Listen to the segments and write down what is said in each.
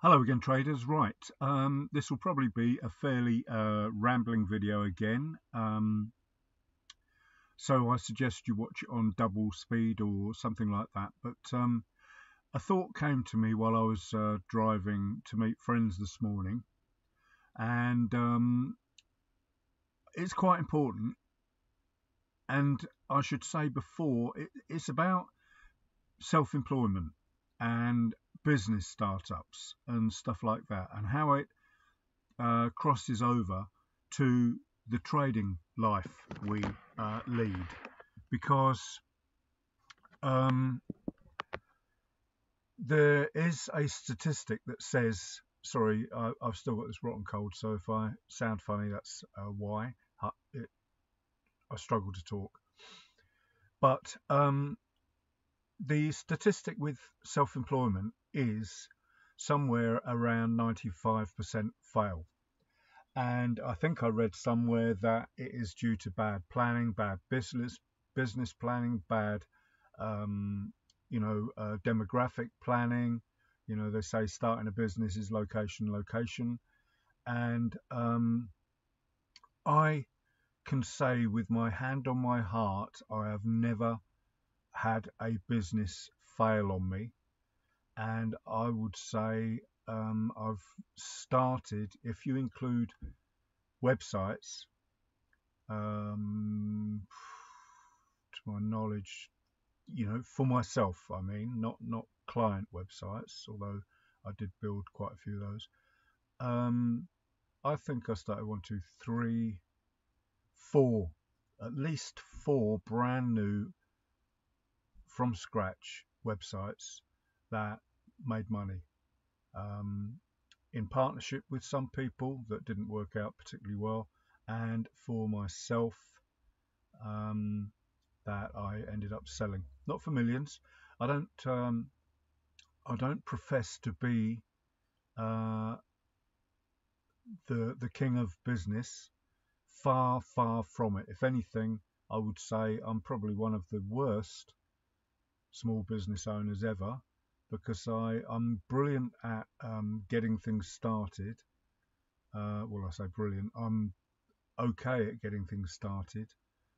Hello again, traders. Right, this will probably be a fairly rambling video again. So I suggest you watch it on double speed or something like that. But a thought came to me while I was driving to meet friends this morning, and it's quite important. And I should say before, it's about self-employment and business startups and stuff like that, and how it crosses over to the trading life we lead, because there is a statistic that says, sorry, I've still got this rotten cold, so if I sound funny, that's why I struggle to talk. But the statistic with self-employment is somewhere around 95% fail. And I think I read somewhere that it is due to bad planning, bad business planning, bad demographic planning. You know, they say starting a business is location. And I can say with my hand on my heart, I have never had a business fail on me. And I would say I've started, if you include websites, to my knowledge, for myself, I mean, not client websites, although I did build quite a few of those. I think I started 1, 2, 3, 4, at least 4 brand new from scratch websites that made money, in partnership with some people that didn't work out particularly well, and for myself, that I ended up selling, not for millions. I don't profess to be the king of business. Far from it. If anything, I would say I'm probably one of the worst small business owners ever, because I'm brilliant at getting things started. Well, I say brilliant. I'm okay at getting things started,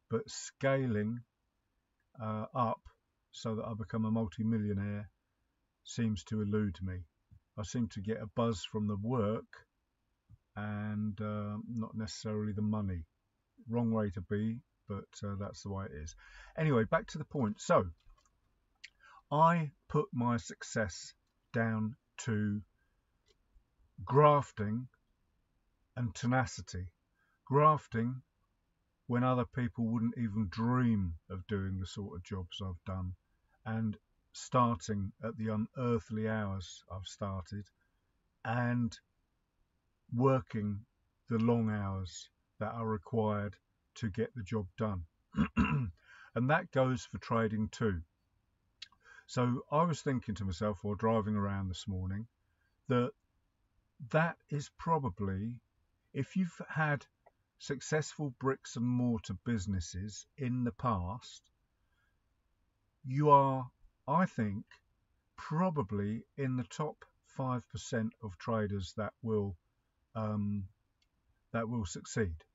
but scaling up so that I become a multi-millionaire seems to elude me. I seem to get a buzz from the work and not necessarily the money. Wrong way to be, but that's the way it is. Anyway, back to the point. So I put my success down to grafting and tenacity. Grafting when other people wouldn't even dream of doing the sort of jobs I've done, and starting at the unearthly hours I've started, and working the long hours that are required to get the job done. And that goes for trading too. So I was thinking to myself while driving around this morning that is probably, if you've had successful bricks and mortar businesses in the past, you are, I think, probably in the top 5% of traders that will succeed.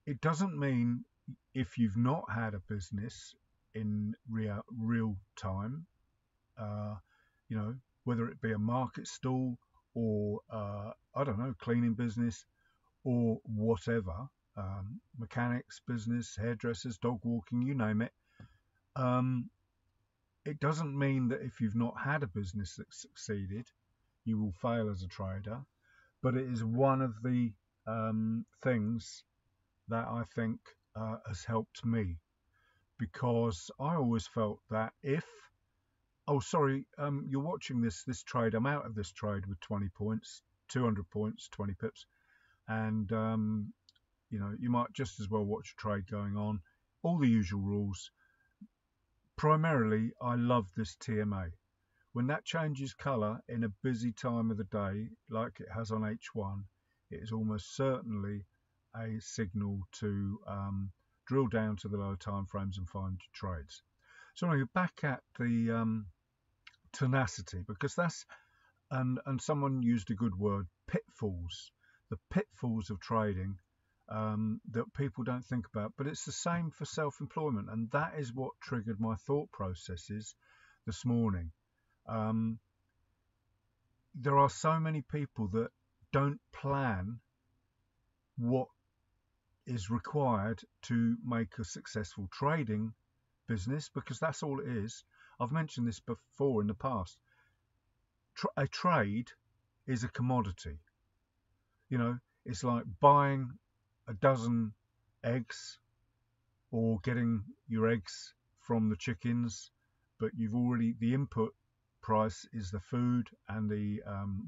It doesn't mean if you've not had a business in real time, whether it be a market stall or I don't know, cleaning business or whatever, mechanics business, hairdressers, dog walking, you name it. It doesn't mean that if you've not had a business that succeeded, you will fail as a trader, but it is one of the things that I think has helped me, because I always felt that if, you're watching this trade, I'm out of this trade with 20 points, 200 points, 20 pips, and you might just as well watch a trade going on, all the usual rules. Primarily, I love this TMA. When that changes colour in a busy time of the day, like it has on H1, it is almost certainly a signal to drill down to the lower time frames and find trades. So anyway, back at the tenacity, because that's and someone used a good word, pitfalls, the pitfalls of trading, that people don't think about. But it's the same for self-employment, and that is what triggered my thought processes this morning. There are so many people that don't plan what is required to make a successful trading business, because that's all it is. I've mentioned this before in the past. A trade is a commodity. You know, it's like buying a dozen eggs or getting your eggs from the chickens, but the input price is the food and the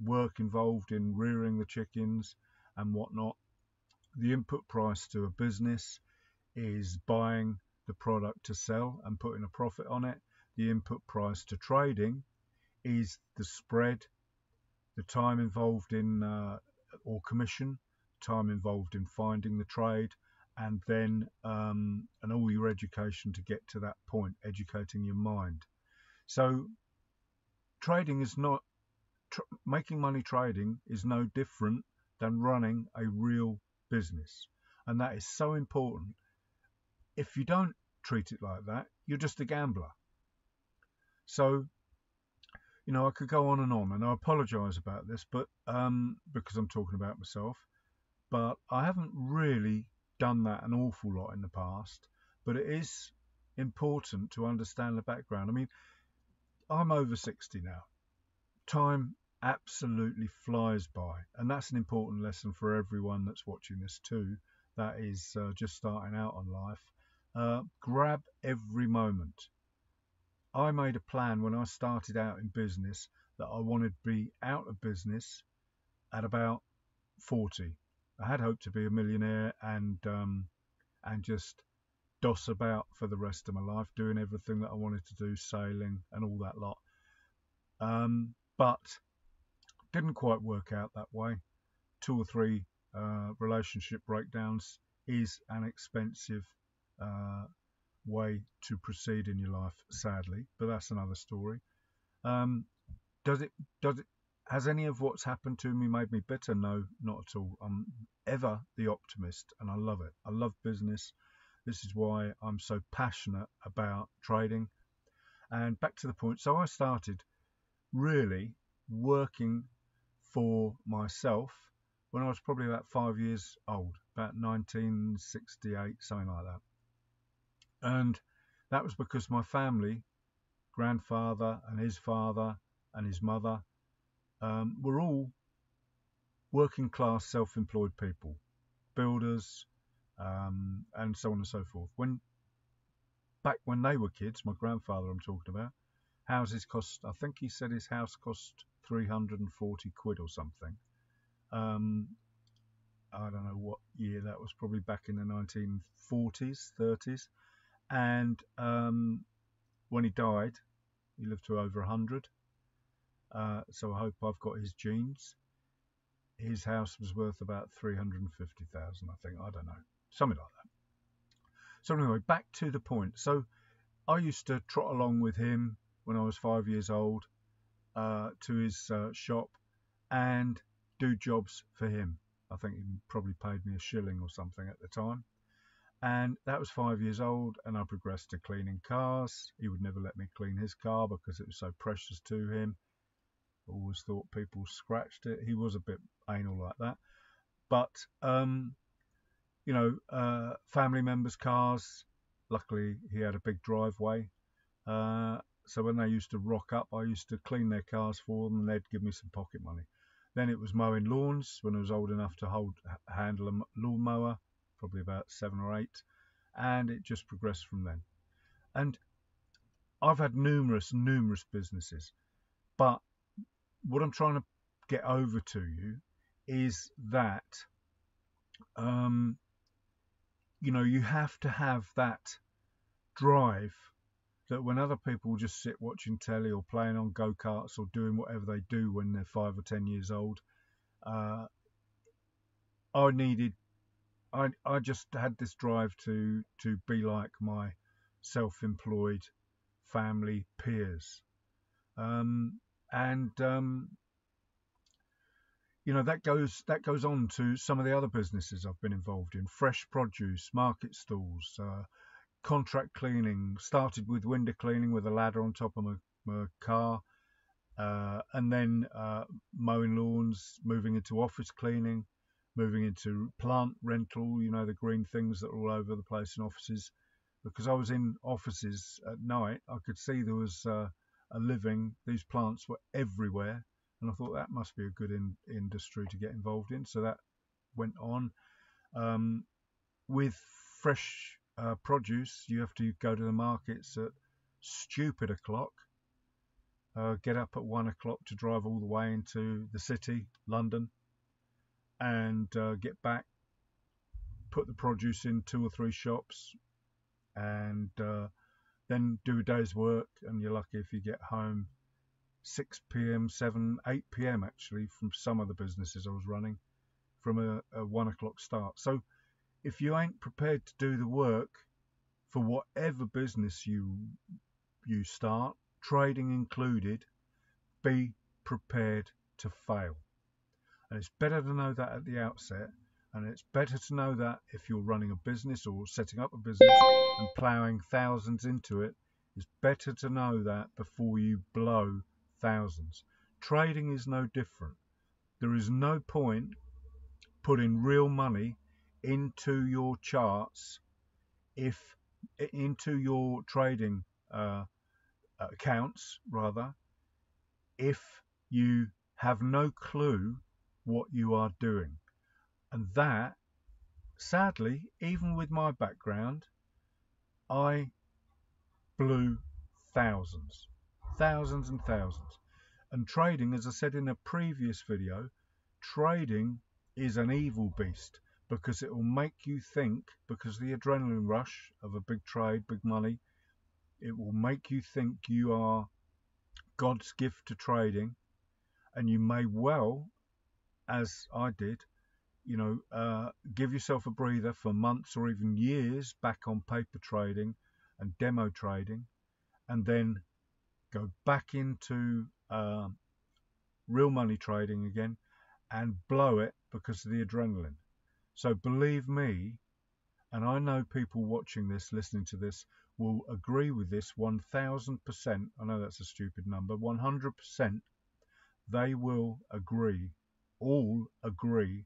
work involved in rearing the chickens and whatnot. The input price to a business is buying the product to sell and putting a profit on it. The input price to trading is the spread, the time involved in or commission, time involved in finding the trade, and then and all your education to get to that point, educating your mind. So trading is not making money. Trading is no different than running a real business, and that is so important. If you don't treat it like that, you're just a gambler. So, you know, I could go on, and I apologize about this, but because I'm talking about myself, but I haven't really done that an awful lot in the past. But it is important to understand the background. I mean, I'm over 60 now. Time absolutely flies by, and that's an important lesson for everyone that's watching this too, that is just starting out on life. Grab every moment. I made a plan when I started out in business that I wanted to be out of business at about 40. I had hoped to be a millionaire and just doss about for the rest of my life, doing everything that I wanted to do, sailing and all that lot. But didn't quite work out that way. 2 or 3 relationship breakdowns is an expensive way to proceed in your life, sadly, but that's another story. Does it has any of what's happened to me made me bitter? No, not at all. I'm ever the optimist, and I love it. I love business. This is why I'm so passionate about trading. And back to the point, so I started really working for myself when I was probably about 5 years old, about 1968, something like that. And that was because my family, grandfather and his father and his mother, were all working class, self-employed people, builders, and so on and so forth. Back when they were kids, my grandfather I'm talking about, houses cost, I think he said his house cost 340 quid or something. I don't know what year that was, probably back in the 1940s, 30s. And when he died, he lived to over 100. So I hope I've got his genes. His house was worth about 350,000, I think. I don't know, something like that. So anyway, back to the point. So I used to trot along with him when I was 5 years old to his shop and do jobs for him. I think he probably paid me a shilling or something at the time. And that was 5 years old, and I progressed to cleaning cars. He would never let me clean his car because it was so precious to him. Always thought people scratched it. He was a bit anal like that. But, you know, family members' cars, luckily he had a big driveway. So when they used to rock up, I used to clean their cars for them, and they'd give me some pocket money. Then it was mowing lawns when I was old enough to handle a lawnmower, probably about 7 or 8, and it just progressed from then. And I've had numerous businesses, but what I'm trying to get over to you is that you know, you have to have that drive that when other people just sit watching telly or playing on go-karts or doing whatever they do when they're 5 or 10 years old, I just had this drive to be like my self-employed family peers. And you know, that goes on to some of the other businesses I've been involved in: fresh produce, market stalls, contract cleaning. Started with window cleaning with a ladder on top of my car, and then mowing lawns, moving into office cleaning, moving into plant rental, you know, the green things that are all over the place in offices. Because I was in offices at night, I could see there was a living. These plants were everywhere, and I thought that must be a good industry to get involved in. So that went on. With fresh produce, you have to go to the markets at stupid o'clock, get up at 1 o'clock to drive all the way into the city, London, and get back, put the produce in 2 or 3 shops, and then do a day's work, and you're lucky if you get home 6 p.m, 7, 8 p.m. actually, from some of the businesses I was running, from a 1 o'clock start. So if you ain't prepared to do the work for whatever business you start, trading included, be prepared to fail. And it's better to know that at the outset, and it's better to know that if you're running a business or setting up a business and ploughing thousands into it. It's better to know that before you blow thousands. Trading is no different. There is no point putting real money into your charts, into your trading accounts rather, if you have no clue what you are doing. And that, sadly, even with my background, I blew thousands and thousands. And trading, as I said in a previous video, trading is an evil beast, because it will make you think, because the adrenaline rush of a big trade, big money, it will make you think you are God's gift to trading, and you may well, as I did, you know, give yourself a breather for months or even years back on paper trading and demo trading, and then go back into real money trading again and blow it because of the adrenaline. So believe me, and I know people watching this, listening to this, will agree with this 1000%. I know that's a stupid number. 100%. They will agree, all agree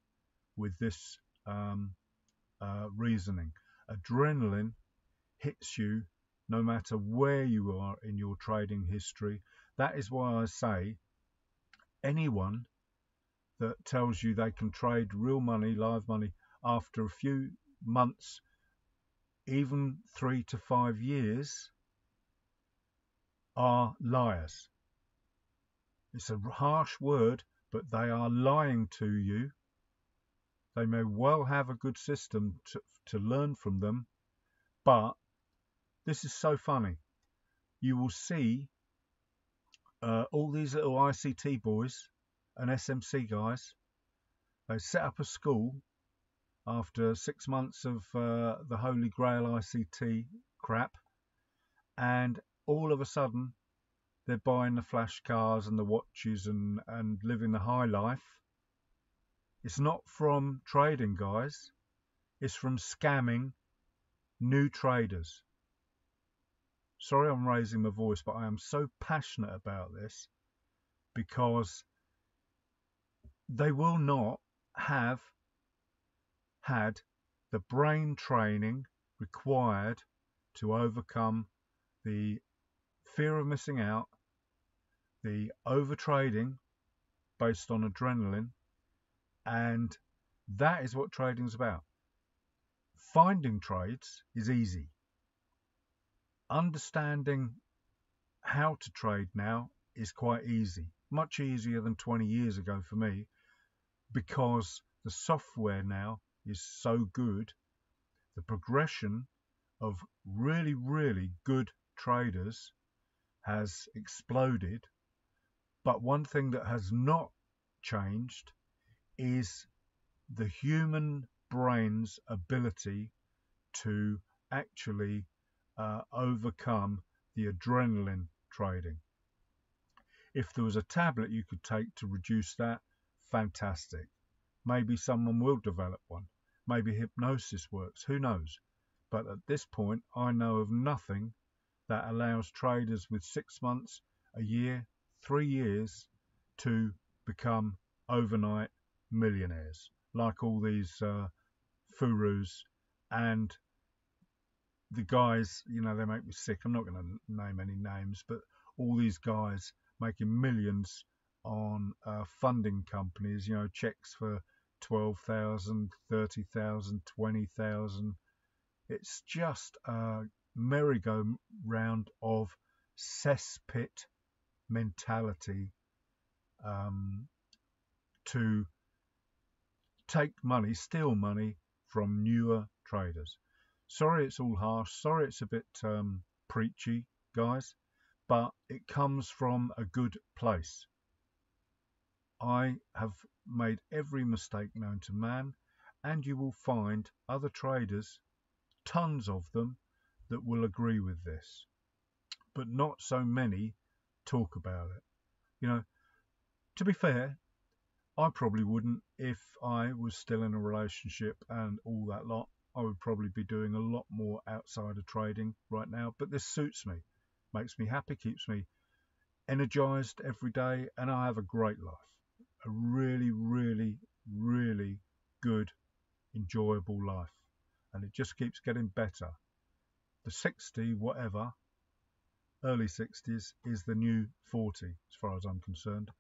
with this reasoning. Adrenaline hits you no matter where you are in your trading history. That is why I say anyone that tells you they can trade real money, live money, after a few months, even 3 to 5 years, are liars. It's a harsh word, but they are lying to you. They may well have a good system to learn from them, but this is so funny. You will see all these little ICT boys and SMC guys. They set up a school after 6 months of the Holy Grail ICT crap, and all of a sudden they're buying the flash cars and the watches and living the high life. It's not from trading, guys. It's from scamming new traders. Sorry I'm raising my voice, but I am so passionate about this, because they will not have had the brain training required to overcome the fear of missing out, the overtrading based on adrenaline, and that is what trading is about. Finding trades is easy. Understanding how to trade now is quite easy, much easier than 20 years ago for me, because the software now is so good. The progression of really, really good traders has exploded. But one thing that has not changed is the human brain's ability to actually overcome the adrenaline trading. If there was a tablet you could take to reduce that, fantastic. Maybe someone will develop one. Maybe hypnosis works, who knows? But at this point, I know of nothing that allows traders with 6 months, a year, 3 years to become overnight millionaires, like all these furus and the guys, you know, they make me sick. I'm not going to name any names, but all these guys making millions on funding companies, you know, checks for 12,000, 30,000, 20,000. It's just a merry-go-round of cesspit mentality to take money, steal money from newer traders. Sorry it's all harsh, sorry it's a bit preachy, guys, but it comes from a good place. I have made every mistake known to man, and you will find other traders, tons of them, that will agree with this. But not so many talk about it. You know, to be fair, I probably wouldn't if I was still in a relationship and all that lot. I would probably be doing a lot more outside of trading right now, but this suits me, makes me happy, keeps me energized every day, and I have a great life. A really, really, really good, enjoyable life. And it just keeps getting better. The 60, whatever, early 60s is the new 40, as far as I'm concerned.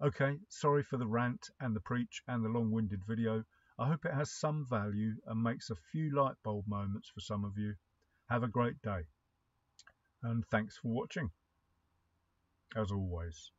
Okay, sorry for the rant and the preach and the long-winded video. I hope it has some value and makes a few light bulb moments for some of you. Have a great day. And thanks for watching, as always.